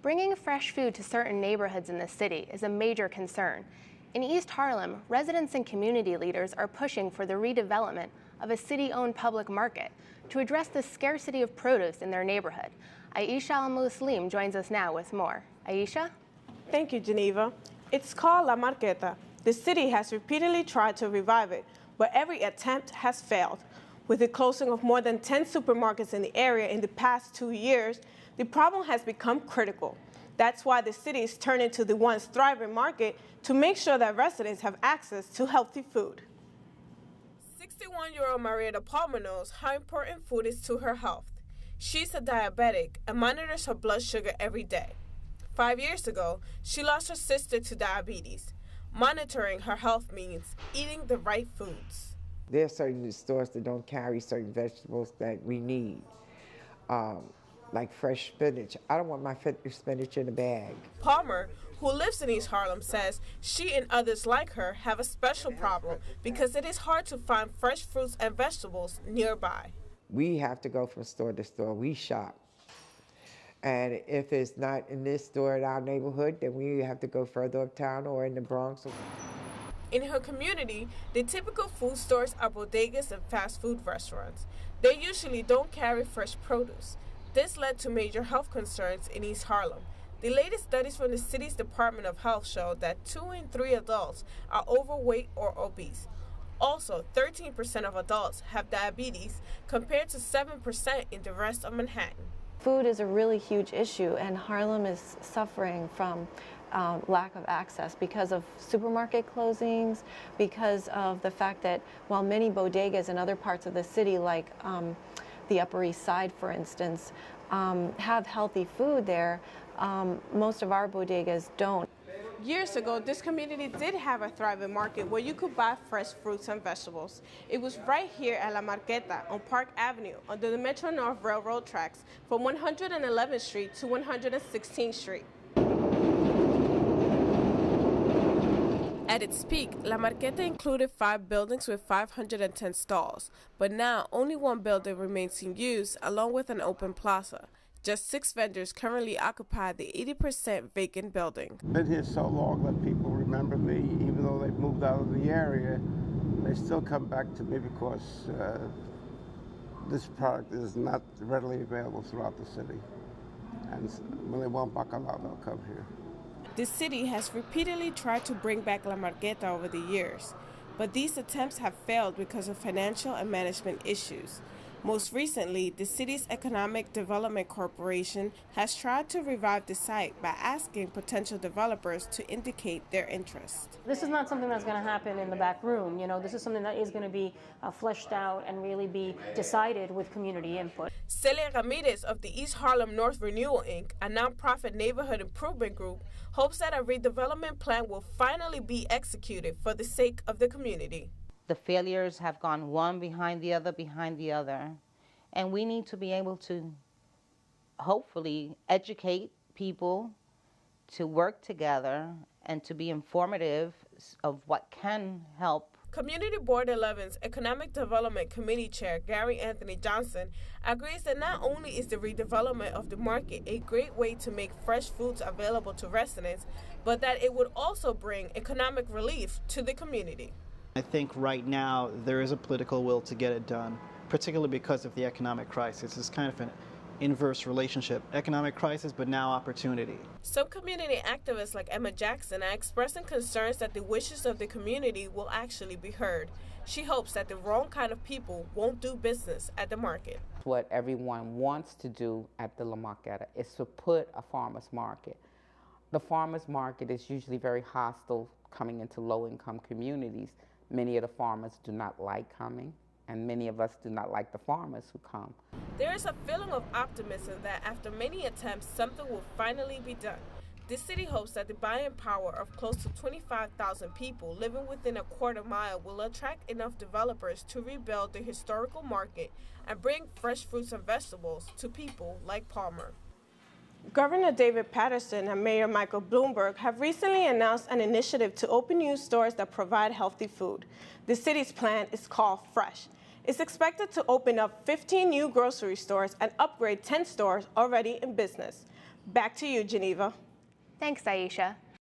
Bringing fresh food to certain neighborhoods in the city is a major concern. In East Harlem, residents and community leaders are pushing for the redevelopment of a city-owned public market to address the scarcity of produce in their neighborhood. Aisha Al-Muslim joins us now with more. Aisha? Thank you, Geneva. It's called La Marqueta. The city has repeatedly tried to revive it, but every attempt has failed. With the closing of more than 10 supermarkets in the area in the past 2 years, the problem has become critical. That's why the city is turning to the once thriving market to make sure that residents have access to healthy food. 61-year-old Marqueta Palmer knows how important food is to her health. She's a diabetic and monitors her blood sugar every day. 5 years ago, she lost her sister to diabetes. Monitoring her health means eating the right foods. There are certain stores that don't carry certain vegetables that we need, like fresh spinach. I don't want my spinach in a bag. Palmer, who lives in East Harlem, says she and others like her have a special problem because it is hard to find fresh fruits and vegetables nearby. We have to go from store to store. We shop. And if it's not in this store in our neighborhood, then we have to go further uptown or in the Bronx. In her community, the typical food stores are bodegas and fast food restaurants. They usually don't carry fresh produce. This led to major health concerns in East Harlem. The latest studies from the city's Department of Health show that 2 in 3 adults are overweight or obese. Also, 13% of adults have diabetes compared to 7% in the rest of Manhattan. Food is a really huge issue, and Harlem is suffering from lack of access because of supermarket closings, because of the fact that while many bodegas in other parts of the city, like the Upper East Side, for instance, have healthy food there, most of our bodegas don't. Years ago, this community did have a thriving market where you could buy fresh fruits and vegetables. It was right here at La Marqueta on Park Avenue under the Metro North Railroad tracks from 111th Street to 116th Street. At its peak, La Marqueta included 5 buildings with 510 stalls, but now only 1 building remains in use along with an open plaza. Just 6 vendors currently occupy the 80% vacant building. Been here so long that people remember me, even though they've moved out of the area. They still come back to me because this product is not readily available throughout the city. And when they want bacalao, they'll come here. The city has repeatedly tried to bring back La Marqueta over the years, but these attempts have failed because of financial and management issues. Most recently, the city's Economic Development Corporation has tried to revive the site by asking potential developers to indicate their interest. This is not something that's going to happen in the back room. You know, this is something that is going to be fleshed out and really be decided with community input. Celia Ramirez of the East Harlem North Renewal, Inc., a nonprofit neighborhood improvement group, hopes that a redevelopment plan will finally be executed for the sake of the community. The failures have gone one behind the other, and we need to be able to hopefully educate people to work together and to be informative of what can help. Community Board 11's Economic Development Committee Chair Gary Anthony Johnson agrees that not only is the redevelopment of the market a great way to make fresh foods available to residents, but that it would also bring economic relief to the community. I think right now there is a political will to get it done, particularly because of the economic crisis. It's kind of an inverse relationship. Economic crisis, but now opportunity. Some community activists like Emma Jackson are expressing concerns that the wishes of the community will actually be heard. She hopes that the wrong kind of people won't do business at the market. What everyone wants to do at the La Marqueta is to put a farmer's market. The farmer's market is usually very hostile coming into low-income communities. Many of the farmers do not like coming, and many of us do not like the farmers who come. There is a feeling of optimism that after many attempts, something will finally be done. The city hopes that the buying power of close to 25,000 people living within a quarter mile will attract enough developers to rebuild the historical market and bring fresh fruits and vegetables to people like Palmer. Governor David Paterson and Mayor Michael Bloomberg have recently announced an initiative to open new stores that provide healthy food. The city's plan is called Fresh. It's expected to open up 15 new grocery stores and upgrade 10 stores already in business. Back to you, Geneva. Thanks, Aisha.